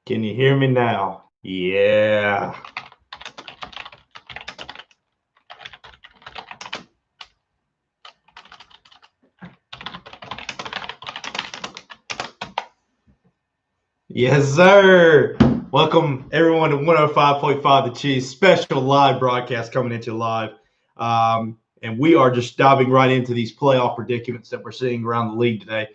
Can you hear me now? Yeah. Yes, sir. Welcome, everyone, to 105.5 The Cheese special live broadcast coming into live. And we are just diving right into these playoff predicaments that we're seeing around the league today.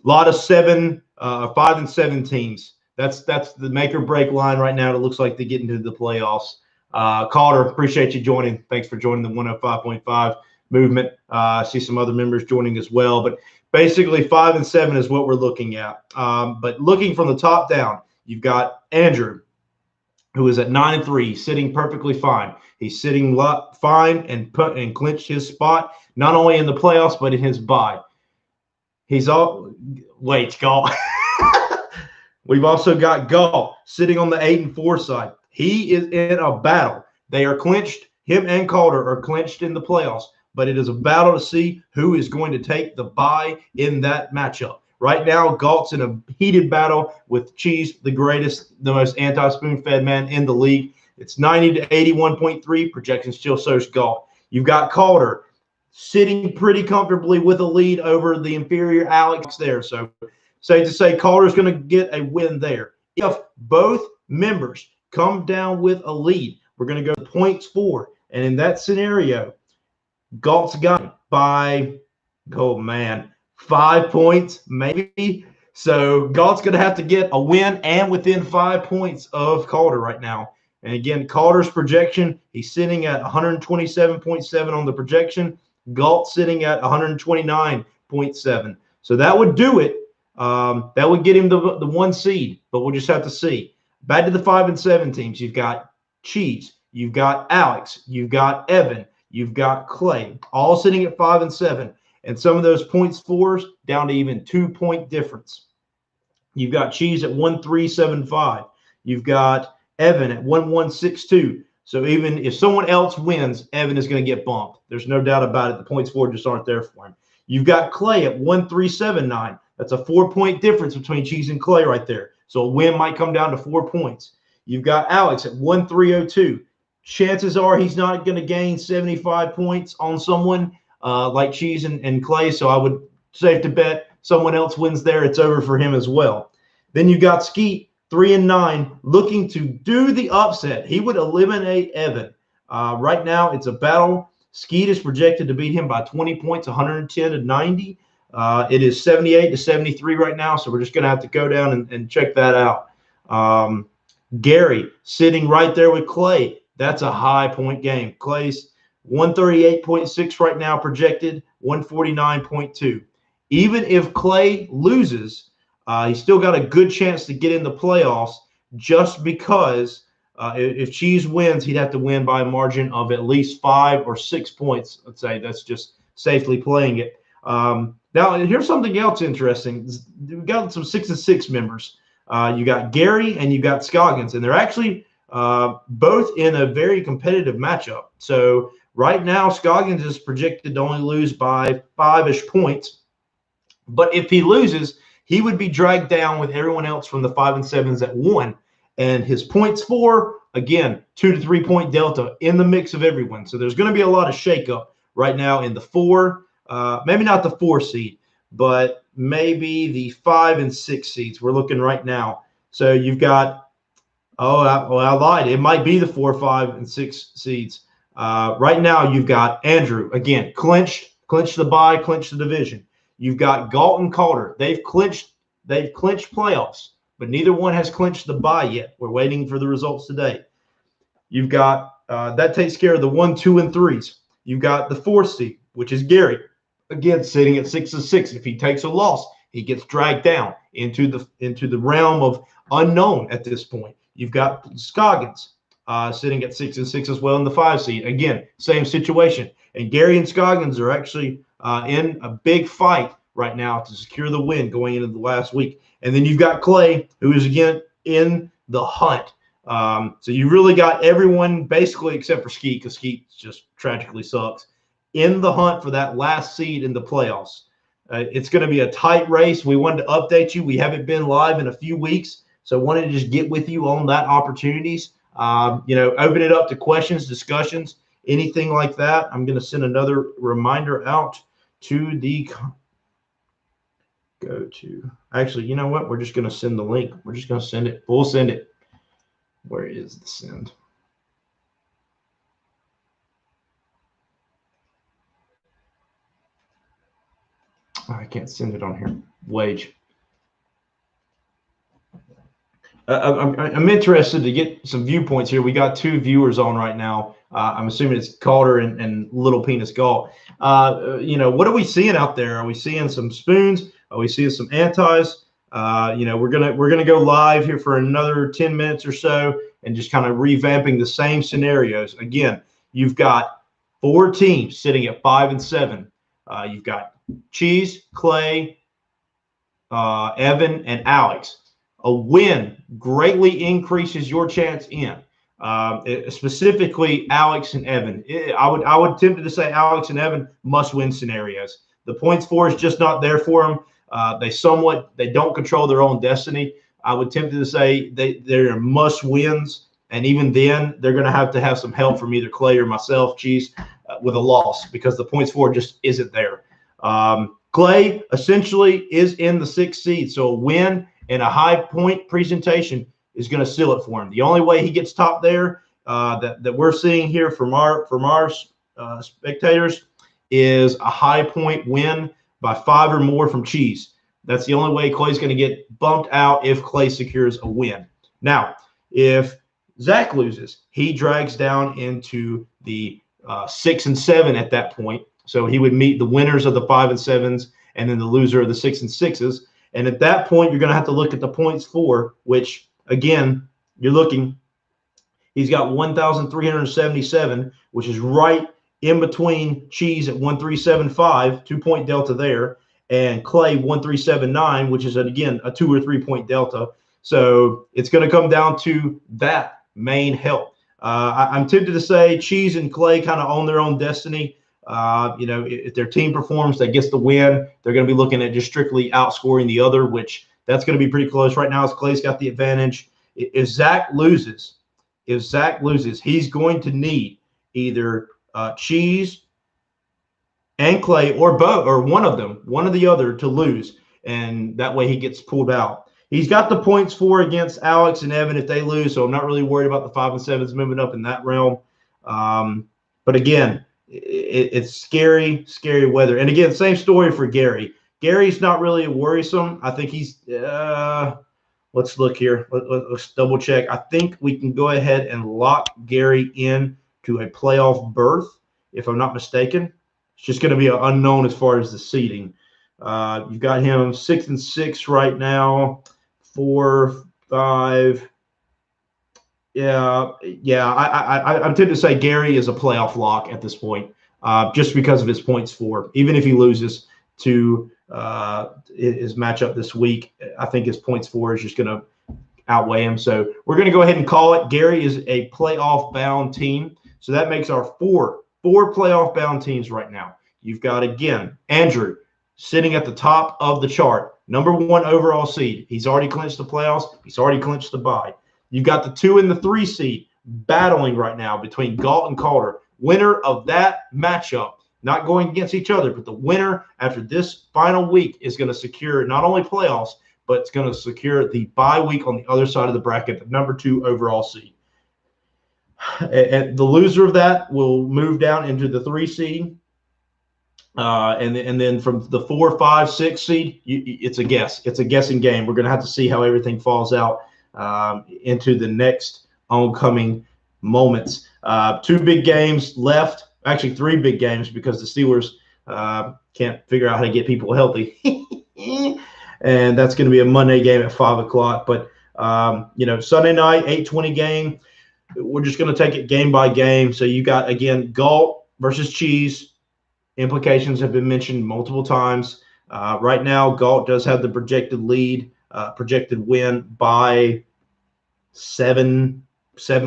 A lot of 5 and 7 teams. That's the make or break line right now. It looks like they get into the playoffs. Calder, appreciate you joining. Thanks for joining the 105.5 movement. I see some other members joining as well. But basically, 5 and 7 is what we're looking at. But looking from the top down, you've got Andrew, who is at 9 and 3, sitting perfectly fine. He's sitting fine and clinched his spot, not only in the playoffs, but in his bye. He's all wait, Galt. We've also got Galt sitting on the 8 and 4 side. He is in a battle. They are clinched. Him and Calder are clinched in the playoffs, but it is a battle to see who is going to take the bye in that matchup. Right now, Galt's in a heated battle with Cheese, the most anti-spoon-fed man in the league. It's 90 to 81.3. Projections still shows Galt. You've got Calder sitting pretty comfortably with a lead over the inferior Alex there. So safe to say Calder's going to get a win there. If both members come down with a lead, we're going to go to points for. And in that scenario, Galt's got it by, 5 points maybe. So Galt's going to have to get a win and within 5 points of Calder right now. And again, Calder's projection, he's sitting at 127.7 on the projection. Galt sitting at 129.7. So that would do it. That would get him the 1 seed, but we'll just have to see. Back to the 5 and 7 teams. You've got Cheese, you've got Alex, you've got Evan, you've got Clay, all sitting at 5 and 7. And some of those points fours down to even 2-point difference. You've got Cheese at 1.375. You've got Evan at 1.162. So even if someone else wins, Evan is going to get bumped. There's no doubt about it. The points for just aren't there for him. You've got Clay at 1.379. That's a 4-point difference between Cheese and Clay right there. So a win might come down to 4 points. You've got Alex at 1.302. Chances are he's not going to gain 75 points on someone like Cheese and Clay. So I would safe to bet someone else wins there. It's over for him as well. Then you've got Skeet, 3 and 9, looking to do the upset. He would eliminate Evan. Right now, it's a battle. Skeet is projected to beat him by 20 points, 110 to 90. It is 78 to 73 right now, so we're just going to have to go down and check that out. Gary sitting right there with Clay. That's a high point game. Clay's 138.6 right now projected, 149.2. Even if Clay loses, he's still got a good chance to get in the playoffs just because if Cheese wins, he'd have to win by a margin of at least 5 or 6 points. Let's say that's just safely playing it. Now, here's something else interesting. We've got some 6 and 6 members. You got Gary and you got Scoggins, and they're actually both in a very competitive matchup. So right now, Scoggins is projected to only lose by 5-ish points. But if he loses, he would be dragged down with everyone else from the 5 and 7s at 1. And his points for, again, 2 to 3 point delta in the mix of everyone. So there's going to be a lot of shakeup right now in the 4, maybe not the 4 seed, but maybe the 5 and 6 seeds we're looking right now. So you've got, I lied. It might be the 4, 5, and 6 seeds. Right now you've got Andrew, again, clinch the bye, clinch the division. You've got Galt and Calder. They've clinched playoffs, but neither one has clinched the bye yet. We're waiting for the results today. You've got that takes care of the 1, 2, and 3s. You've got the 4 seed, which is Gary, again sitting at 6 and 6. If he takes a loss, he gets dragged down into the realm of unknown at this point. You've got Scoggins sitting at 6 and 6 as well in the 5 seed. Again, same situation. And Gary and Scoggins are actually in a big fight right now to secure the win going into the last week. And then you've got Clay, who is again in the hunt. So you really got everyone basically except for Skeet, because Skeet just tragically sucks, in the hunt for that last seed in the playoffs. It's going to be a tight race. We wanted to update you. We haven't been live in a few weeks, So I wanted to just get with you on that opportunities. Open it up to questions, discussions, anything like that. I'm going to send another reminder out to the actually, you know what? We're just going to send the link. We're just going to send it. We'll send it. Where is the send? I can't send it on here. Wage. I'm interested to get some viewpoints here. We got 2 viewers on right now. I'm assuming it's Calder and Little Penis Galt. What are we seeing out there? Are we seeing some spoons? Are we seeing some antis? We're gonna go live here for another 10 minutes or so, and just kind of revamping the same scenarios. Again, you've got 4 teams sitting at 5 and 7. You've got Cheese, Clay, Evan, and Alex. A win greatly increases your chance in. Specifically, Alex and Evan. I would tempted to say Alex and Evan must-win scenarios. The points for is just not there for them. They don't control their own destiny. I would tempted to say they're must-wins, and even then, they're going to have some help from either Clay or myself, Cheese, with a loss, because the points for just isn't there. Clay essentially is in the 6th seed, so a win and a high point presentation is going to seal it for him. The only way he gets top there that we're seeing here from our spectators is a high point win by 5 or more from Cheese. That's the only way Clay's going to get bumped out if Clay secures a win. Now, if Zach loses, he drags down into the 6 and 7 at that point. So he would meet the winners of the 5 and 7s and then the loser of the 6 and 6s. And at that point, you're going to have to look at the points for, which, again, you're looking. He's got 1,377, which is right in between Cheese at 1,375, 2-point delta there, and Clay 1,379, which is, again, a 2 or 3 point delta. So it's going to come down to that main help. I'm tempted to say Cheese and Clay kind of own their own destiny. If their team performs that gets the win, they're going to be looking at just strictly outscoring the other, which that's going to be pretty close right now as Clay's got the advantage. If Zach loses, he's going to need either Cheese and Clay or both, or one of the other to lose, and that way he gets pulled out. He's got the points for against Alex and Evan if they lose, so I'm not really worried about the 5 and 7s moving up in that realm. But again, it's scary weather. And again, same story for Gary. Gary's not really worrisome. I think he's let's look here. Let's double check. I think we can go ahead and lock Gary in to a playoff berth, if I'm not mistaken. It's just going to be an unknown as far as the seeding. You've got him 6 and 6 right now, 4, 5. I'm tempted to say Gary is a playoff lock at this point, just because of his points for. Even if he loses to his matchup this week, I think his points for is just going to outweigh him. So we're going to go ahead and call it. Gary is a playoff-bound team. So that makes our four playoff-bound teams right now. You've got, again, Andrew sitting at the top of the chart, number 1 overall seed. He's already clinched the playoffs. He's already clinched the bye. You've got the 2 and the 3 seed battling right now between Galt and Calder. Winner of that matchup, not going against each other, but the winner after this final week is going to secure not only playoffs, but it's going to secure the bye week on the other side of the bracket, the number 2 overall seed. And the loser of that will move down into the 3 seed. And then from the 4, 5, 6 seed, it's a guess. It's a guessing game. We're going to have to see how everything falls out into the next oncoming moments. 2 big games left. Actually, 3 big games because the Steelers can't figure out how to get people healthy. And that's going to be a Monday game at 5 o'clock. But, Sunday night, 8:20 game. We're just going to take it game by game. So you got, again, Galt versus Cheese. Implications have been mentioned multiple times. Right now, Galt does have the projected lead, projected win by 7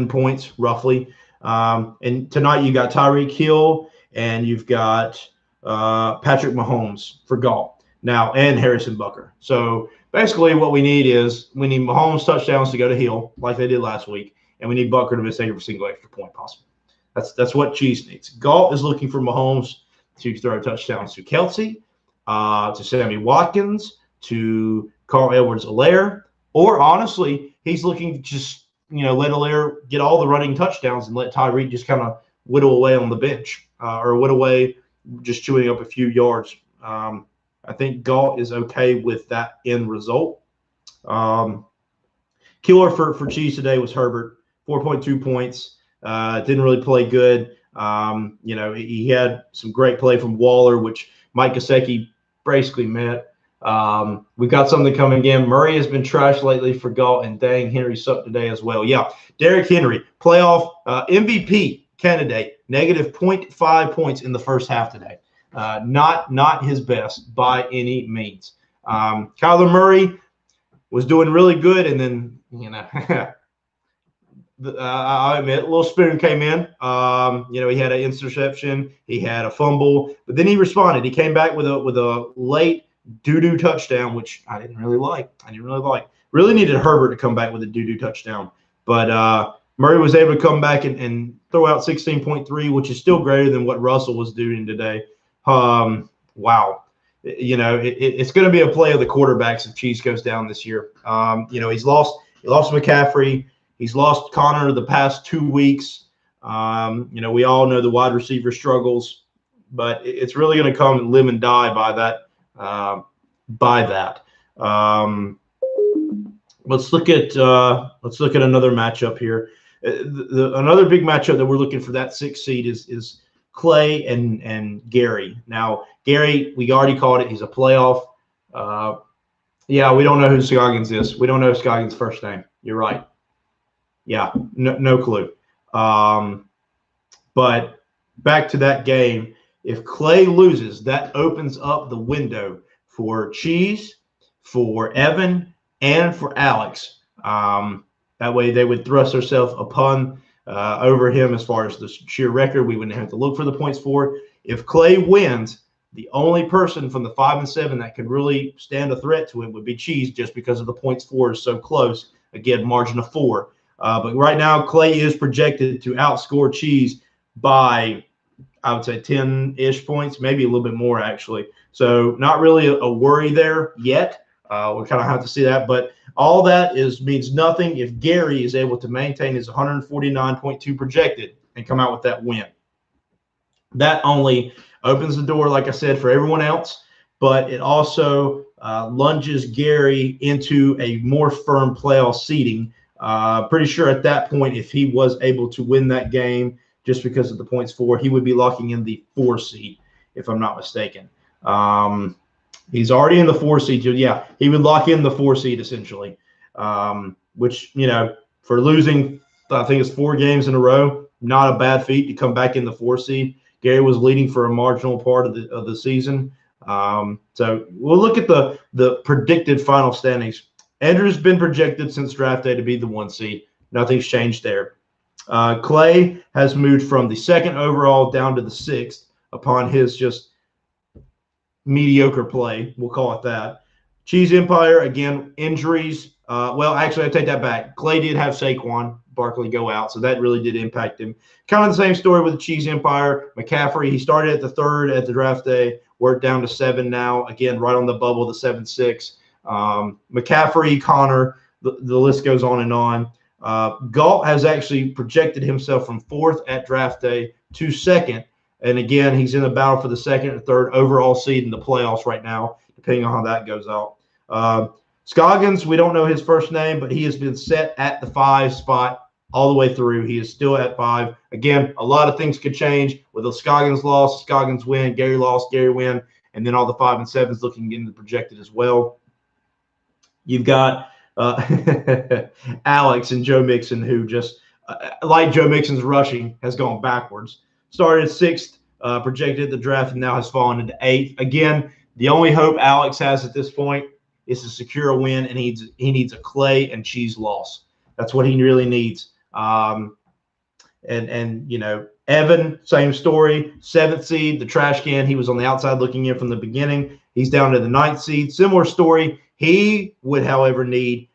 points, roughly. And tonight you got Tyreek Hill and you've got Patrick Mahomes for Galt now, and Harrison Butker. So basically what we need Mahomes touchdowns to go to Hill like they did last week, and we need Butker to miss every single extra point possible. That's what Chiefs needs. Galt is looking for Mahomes to throw touchdowns to Kelsey, to Sammy Watkins, to Carl Edwards-Helaire, or honestly, he's looking to just let Helaire get all the running touchdowns and let Tyreek just kind of whittle away on the bench or whittle away just chewing up a few yards. I think Galt is okay with that end result. Killer for Chiefs today was Herbert, 4.2 points. Didn't really play good. He had some great play from Waller, which Mike Gesicki basically met. We've got something coming in. Murray has been trashed lately for Galt, and dang, Henry sucked today as well. Yeah, Derrick Henry, playoff MVP candidate, negative 0.5 points in the first half today. Not his best by any means. Kyler Murray was doing really good, and then I admit, Little Spoon came in. He had an interception, he had a fumble, but then he responded. He came back with a late doo-doo touchdown, which I didn't really like. Really needed Herbert to come back with a doo-doo touchdown, but Murray was able to come back and throw out 16.3, which is still greater than what Russell was doing today. Wow. It's going to be a play of the quarterbacks if Chiefs goes down this year. He lost McCaffrey. He's lost Connor the past 2 weeks. We all know the wide receiver struggles, but it's really going to come and live and die by that. Let's look at another matchup here. Another big matchup that we're looking for that 6th seed is Clay and Gary. Now, Gary, we already called it. He's a playoff. We don't know who Scoggins is. We don't know Scoggins' first name. You're right. Yeah, no clue. But back to that game, if Clay loses, that opens up the window for Cheese, for Evan, and for Alex. That way they would thrust themselves upon over him as far as the sheer record. We wouldn't have to look for the points for it. If Clay wins, the only person from the 5 and 7 that could really stand a threat to him would be Cheese, just because of the points for is so close. Again, margin of 4. But right now, Clay is projected to outscore Cheese by, I would say, 10-ish points, maybe a little bit more, actually. So not really a worry there yet. We'll kind of have to see that. But all that means nothing if Gary is able to maintain his 149.2 projected and come out with that win. That only opens the door, like I said, for everyone else, but it also lunges Gary into a more firm playoff seeding. Pretty sure at that point, if he was able to win that game just because of the points for, he would be locking in the 4 seed, if I'm not mistaken. He's already in the 4 seed. Yeah, he would lock in the 4 seed essentially, which, for losing, I think it's 4 games in a row, not a bad feat to come back in the 4 seed. Gary was leading for a marginal part of the season. So we'll look at the predicted final standings. Andrew's been projected since draft day to be the 1 seed. Nothing's changed there. Clay has moved from the 2nd overall down to the 6th upon his just mediocre play. We'll call it that. Cheese Empire, again, injuries. Actually, I take that back. Clay did have Saquon Barkley go out, so that really did impact him. Kind of the same story with the Cheese Empire. McCaffrey, he started at the 3rd at the draft day, worked down to 7 now. Again, right on the bubble, the 7-6. McCaffrey, Connor, the list goes on and on. Galt has actually projected himself from 4th at draft day to 2nd. And again, he's in the battle for the 2nd and 3rd overall seed in the playoffs right now, depending on how that goes out. Scoggins, we don't know his first name, but he has been set at the 5 spot all the way through. He is still at 5. Again, a lot of things could change with a Scoggins loss, Scoggins win, Gary loss, Gary win, and then all the 5 and 7s looking into the projected as well. You've got Alex and Joe Mixon, who just, like Joe Mixon's rushing, has gone backwards. Started 6th, projected the draft, and now has fallen into 8th. Again, the only hope Alex has at this point is to secure a win, and he needs a Clay and Cheese loss. That's what he really needs. Evan, same story, 7th seed, the trash can. He was on the outside looking in from the beginning. He's down to the 9th seed. Similar story. He would, however, need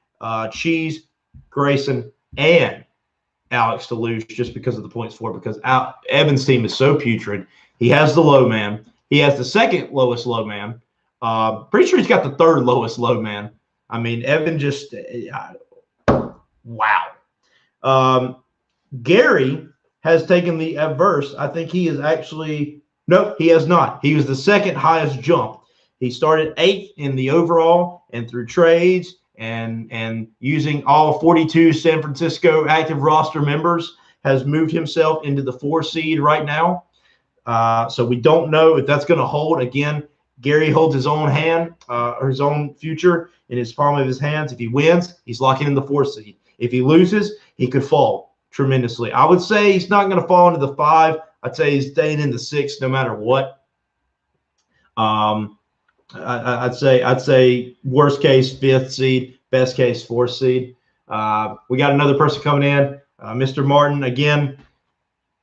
Cheese, Grayson, and Alex to lose just because of the points for it, because Evan's team is so putrid. He has the low man. He has the second lowest low man. Pretty sure he's got the third lowest low man. I mean, Evan just wow. Gary has taken the adverse. I think he is actually – no, he has not. He was the second highest jump. He started 8th in the overall, and through trades and using all 42 San Francisco active roster members has moved himself into the 4 seed right now. So we don't know if that's going to hold. Again, Gary holds his own hand or his own future in his palm of his hands. If he wins, he's locking in the 4 seed. If he loses, he could fall tremendously. I would say he's not going to fall into the 5. I'd say he's staying in the 6 no matter what. I'd say worst case 5th seed, best case 4th seed. We got another person coming in, Mr. Martin. Again,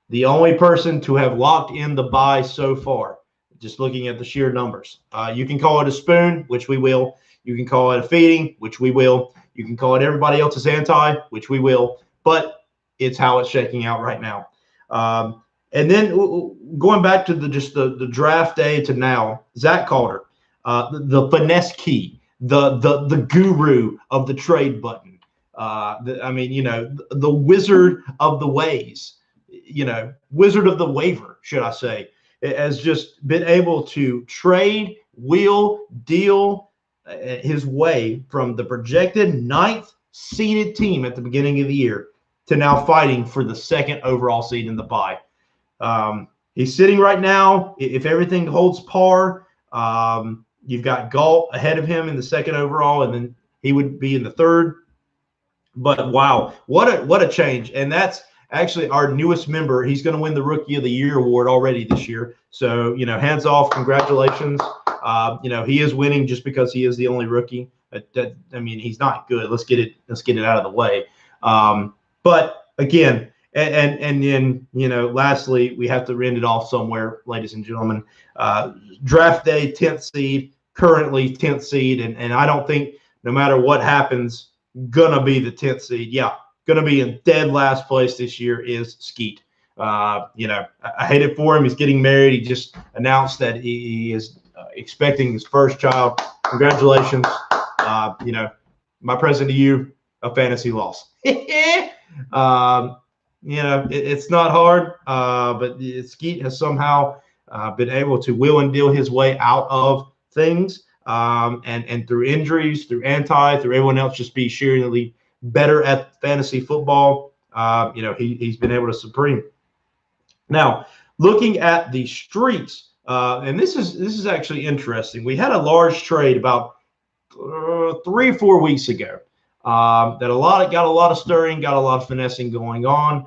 the only person to have locked in the bye so far, just looking at the sheer numbers. You can call it a spoon, which we will. You can call it a feeding, which we will. You can call it everybody else's anti, which we will. But it's how it's shaking out right now. And then going back to the draft day to now, Zach Calder, the finesse key, the guru of the trade button. The wizard of the ways, wizard of the waiver, should I say, has just been able to trade, wheel, deal his way from the projected 9th seeded team at the beginning of the year to now fighting for the 2nd overall seed in the bye. He's sitting right now, if everything holds par, you've got Galt ahead of him in the 2nd overall, and then he would be in the 3rd. But wow, what a change. And that's actually our newest member. He's going to win the Rookie of the Year award already this year. So, hands off, congratulations. He is winning just because he is the only rookie. He's not good. Let's get it out of the way. But again, and then, lastly, we have to end it off somewhere, ladies and gentlemen. Draft day, 10th seed, currently 10th seed. And I don't think no matter what happens, gonna be the 10th seed. Yeah, gonna be in dead last place this year is Skeet. I hate it for him. He's getting married. He just announced that he is expecting his first child. Congratulations. My present to you, a fantasy loss. It's not hard, but Skeet has somehow been able to wheel and deal his way out of things, and through injuries, through through everyone else just be sheerly better at fantasy football. He's been able to supreme. Now, looking at the streaks, and this is actually interesting. We had a large trade about 3 or 4 weeks ago that got a lot of stirring, got a lot of finessing going on.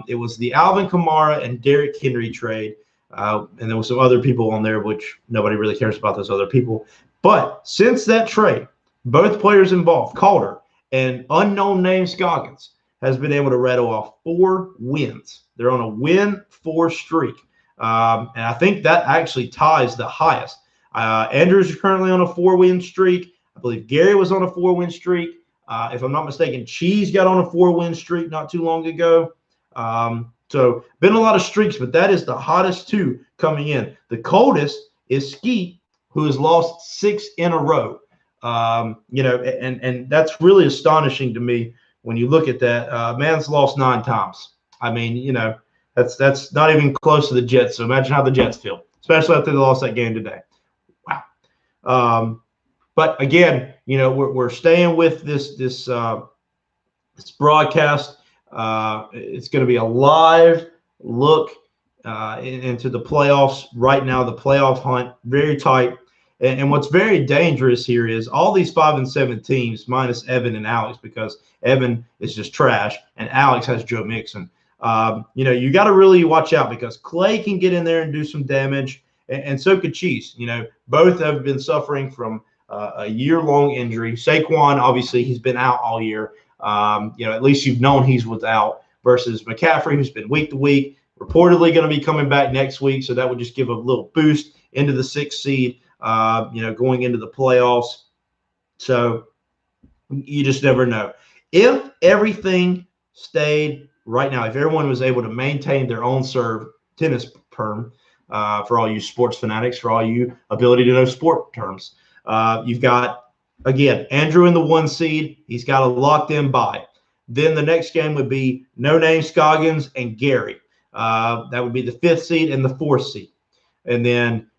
It was the Alvin Kamara and Derrick Henry trade, and there were some other people on there, which nobody really cares about those other people. But since that trade, both players involved, Calder and unknown name Scoggins, has been able to rattle off 4 wins. They're on a win-4 streak. And I think that actually ties the highest. Andrews is currently on a 4-win streak. I believe Gary was on a 4-win streak. If I'm not mistaken, Cheese got on a 4-win streak not too long ago. So been a lot of streaks, but that is the hottest 2 coming in. The coldest is Skeet, who has lost 6 in a row. And that's really astonishing to me when you look at that. Man's lost 9 times. That's not even close to the Jets. So imagine how the Jets feel, especially after they lost that game today. Wow. But again, we're staying with this broadcast. It's going to be a live look into the playoffs right now. The playoff hunt, very tight. And what's very dangerous here is all these 5 and 7 teams, minus Evan and Alex, because Evan is just trash and Alex has Joe Mixon. You got to really watch out because Clay can get in there and do some damage, and so could Cheese. Both have been suffering from a year-long injury. Saquon, obviously, he's been out all year. At least you've known he's without, versus McCaffrey, who's been week to week, reportedly going to be coming back next week. So that would just give a little boost into the 6th seed, going into the playoffs. So you just never know. If everything stayed right now, if everyone was able to maintain their own serve tennis perm, for all you sports fanatics, for all you ability to know sport terms, you've got, again, Andrew in the 1 seed. He's got a locked in bye. Then the next game would be No Name Scoggins and Gary. That would be the 5th seed and the 4th seed. And then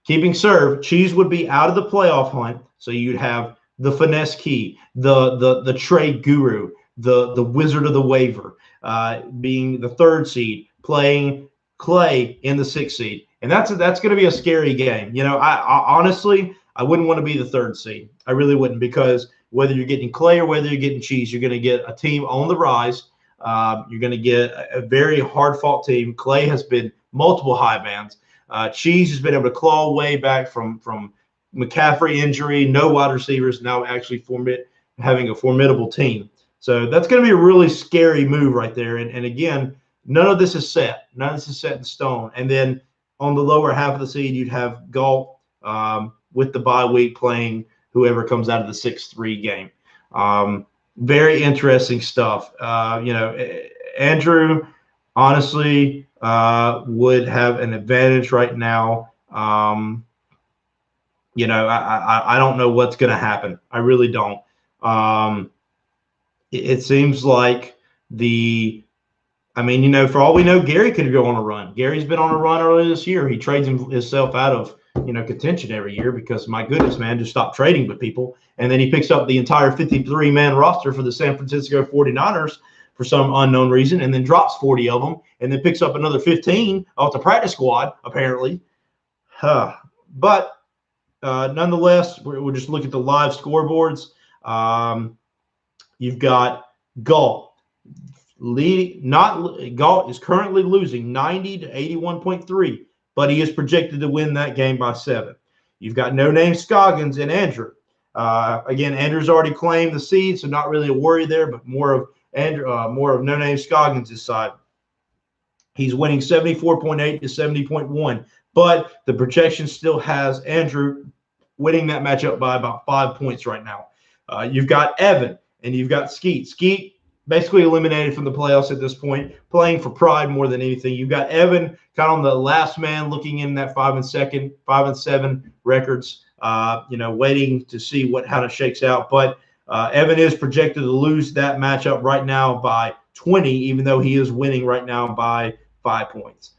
keeping serve, Cheese would be out of the playoff hunt. So you'd have the Finesse Key, the trade guru, the Wizard of the Waiver, being the 3rd seed, playing Clay in the 6th seed. And that's going to be a scary game. I honestly, I wouldn't want to be the 3rd seed. I really wouldn't, because whether you're getting Clay or whether you're getting Cheese, you're going to get a team on the rise. You're going to get a very hard-fought team. Clay has been multiple high bands. Cheese has been able to claw away back from McCaffrey injury, no wide receivers, now actually having a formidable team. So that's going to be a really scary move right there. And again, none of this is set. None of this is set in stone. And then on the lower half of the seed, you'd have Galt with the bye week playing whoever comes out of the 6-3 game. Very interesting stuff. Andrew, honestly, would have an advantage right now. I don't know what's going to happen. I really don't. It seems like for all we know, Gary could go on a run. Gary's been on a run earlier this year. He trades himself out of contention every year because, my goodness, man, just stop trading with people. And then he picks up the entire 53-man roster for the San Francisco 49ers for some unknown reason, and then drops 40 of them, and then picks up another 15 off the practice squad, apparently. But nonetheless, we'll just look at the live scoreboards. You've got Galt leading. Galt is currently losing 90 to 81.3, but he is projected to win that game by 7. You've got No Name Scoggins and Andrew. Again, Andrew's already claimed the seed, so not really a worry there, but more of No Name Scoggins' side. He's winning 74.8 to 70.1, but the projection still has Andrew winning that matchup by about 5 points right now. You've got Evan and you've got Skeet. Skeet basically eliminated from the playoffs at this point, playing for pride more than anything. You've got Evan kind of on the last man, looking in that 5-7 records, waiting to see how it shakes out. But Evan is projected to lose that matchup right now by 20, even though he is winning right now by 5 points.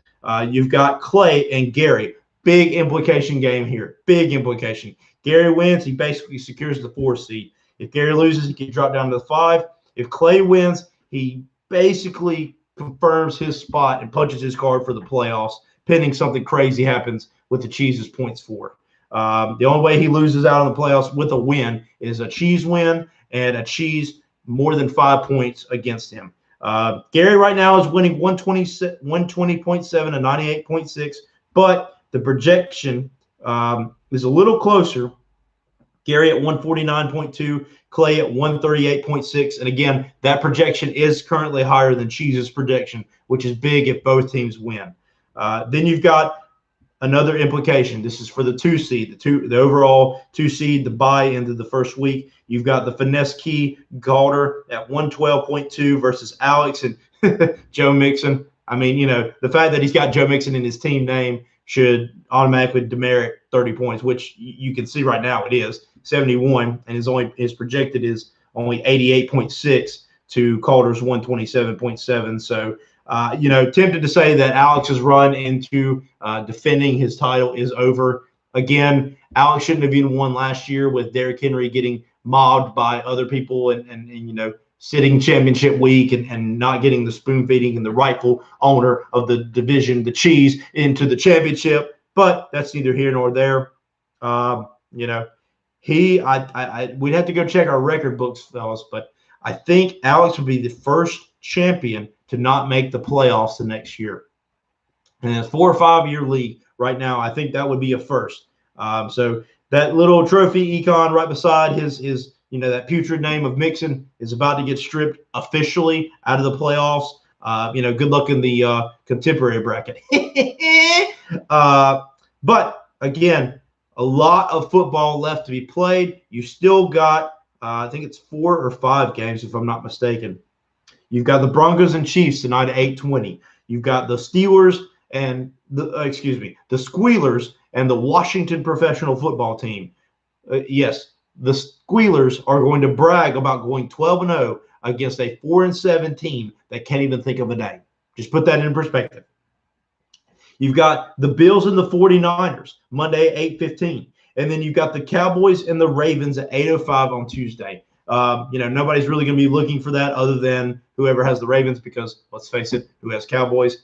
You've got Clay and Gary. Big implication game here. Big implication. Gary wins, he basically secures the 4 seed. If Gary loses, he can drop down to the 5. If Clay wins, he basically confirms his spot and punches his card for the playoffs, pending something crazy happens with the Cheese's points for. The only way he loses out on the playoffs with a win is a Cheese win and a Cheese more than 5 points against him. Gary right now is winning 120.7 and 98.6, but the projection is a little closer. Gary at 149.2, Clay at 138.6. And again, that projection is currently higher than Cheese's projection, which is big if both teams win. Then you've got another implication. This is for the 2 seed, the overall 2 seed, the bye into the first week. You've got the Finesse Key Galter at 112.2 versus Alex and Joe Mixon. The fact that he's got Joe Mixon in his team name should automatically demerit 30 points, which you can see right now it is 71, and his projected is only 88.6 to Calder's 127.7. So, tempted to say that Alex's run into defending his title is over. Again, Alex shouldn't have even won last year with Derrick Henry getting mobbed by other people and sitting championship week and not getting the spoon feeding and the rightful owner of the division, the Cheese, into the championship. But that's neither here nor there. We'd have to go check our record books, fellas, but I think Alex would be the first champion to not make the playoffs the next year. In a 4 or 5 year league right now, I think that would be a first. So that little trophy econ right beside his that putrid name of Mixon is about to get stripped officially out of the playoffs. Good luck in the contemporary bracket. But again, a lot of football left to be played. You still got, I think it's 4 or 5 games, if I'm not mistaken. You've got the Broncos and Chiefs tonight at 8:20. You've got the Steelers and the Squealers and the Washington Professional Football Team. Yes, the Squealers are going to brag about going 12-0 against a 4-7 team that can't even think of a name. Just put that in perspective. You've got the Bills and the 49ers Monday at 8:15. And then you've got the Cowboys and the Ravens at 8:05 on Tuesday. Nobody's really going to be looking for that other than whoever has the Ravens, because let's face it, who has Cowboys?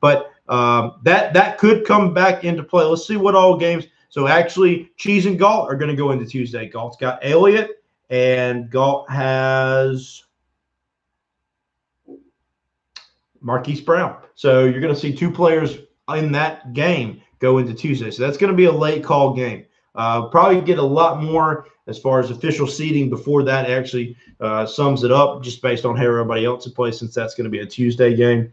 But that could come back into play. Let's see what all games. So actually, Cheese and Galt are going to go into Tuesday. Galt's got Elliott, and Galt has Marquise Brown. So you're going to see 2 players in that game go into Tuesday. So that's going to be a late call game. Probably get a lot more as far as official seeding before that actually sums it up, just based on how everybody else will play, since that's going to be a Tuesday game.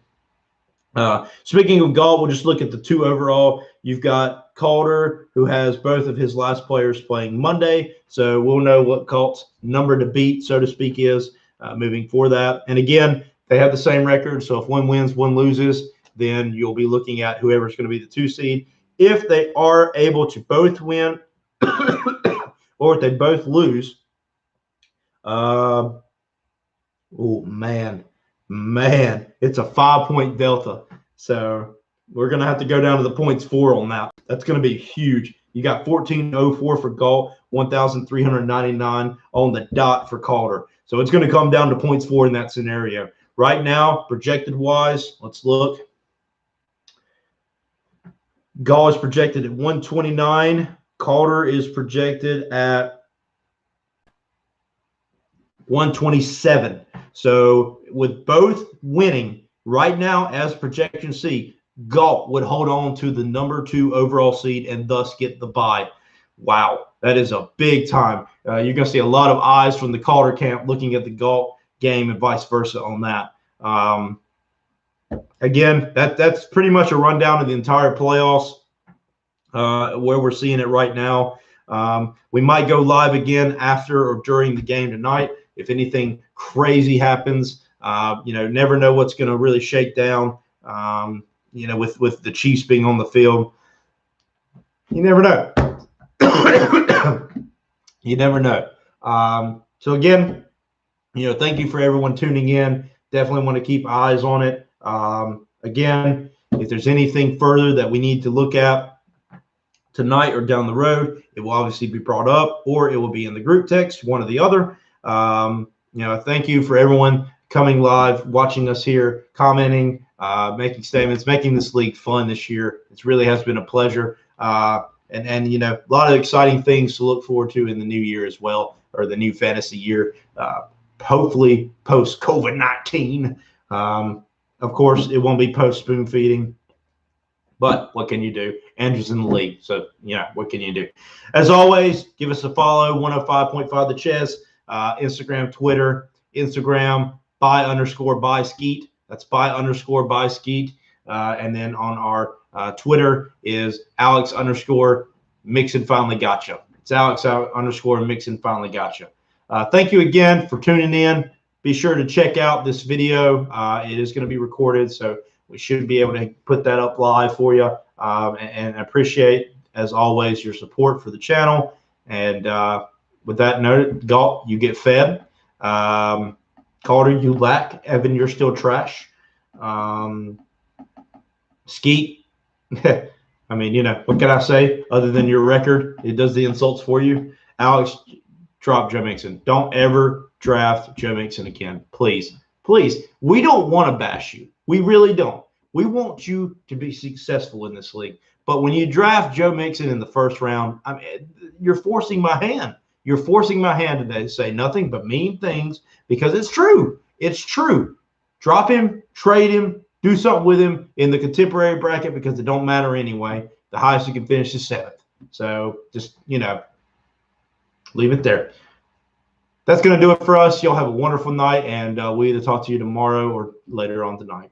Speaking of Galt, we'll just look at the 2 overall. You've got Calder, who has both of his last players playing Monday, so we'll know what Galt's number to beat, so to speak, is moving for that. And again, they have the same record, so if one wins, one loses, then you'll be looking at whoever's going to be the 2 seed. If they are able to both win or if they both lose, oh, man, it's a 5-point delta. So we're going to have to go down to the points for on that. That's going to be huge. You got 1404 for Galt, 1,399 on the dot for Calder. So it's going to come down to points for in that scenario. Right now, projected wise, let's look. Galt is projected at 129. Calder is projected at 127. So with both winning right now, as projections see, Galt would hold on to the number 2 overall seed and thus get the bye. Wow, that is a big time. You're going to see a lot of eyes from the Calder camp looking at the Galt game and vice versa on that. Again, that's pretty much a rundown of the entire playoffs, where we're seeing it right now. We might go live again after or during the game tonight if anything crazy happens. Never know what's going to really shake down. With the Chiefs being on the field, you never know. You never know. So again, thank you for everyone tuning in. Definitely want to keep eyes on it. Again, if there's anything further that we need to look at tonight or down the road, it will obviously be brought up, or it will be in the group text, one or the other. Thank you for everyone coming live, watching us here, commenting, making statements, making this league fun this year. It really has been a pleasure. And a lot of exciting things to look forward to in the new year as well, or the new fantasy year, hopefully post COVID-19. Of course, it won't be post spoon feeding, but what can you do? Andrew's in the league, so what can you do? As always, give us a follow. 105.5 The Chess, Instagram, Twitter, Instagram by Skeet. That's by Skeet. And then on our Twitter is Alex_Mixon finally gotcha. It's Alex_Mixon finally gotcha. Thank you again for tuning in. Be sure to check out this video. It is going to be recorded, so we should be able to put that up live for you. And appreciate, as always, your support for the channel. And with that noted, Galt, you get fed. Calder, you lack. Evan, you're still trash. Skeet, I mean, what can I say other than your record? It does the insults for you. Alex, drop Joe Mixon. Don't ever draft Joe Mixon again. Please. Please. We don't want to bash you. We really don't. We want you to be successful in this league. But when you draft Joe Mixon in the first round, I mean, you're forcing my hand. You're forcing my hand today to say nothing but mean things, because it's true. It's true. Drop him, trade him, do something with him in the contemporary bracket, because it don't matter anyway. The highest you can finish is 7th. So just, leave it there. That's going to do it for us. Y'all have a wonderful night, and we'll either talk to you tomorrow or later on tonight.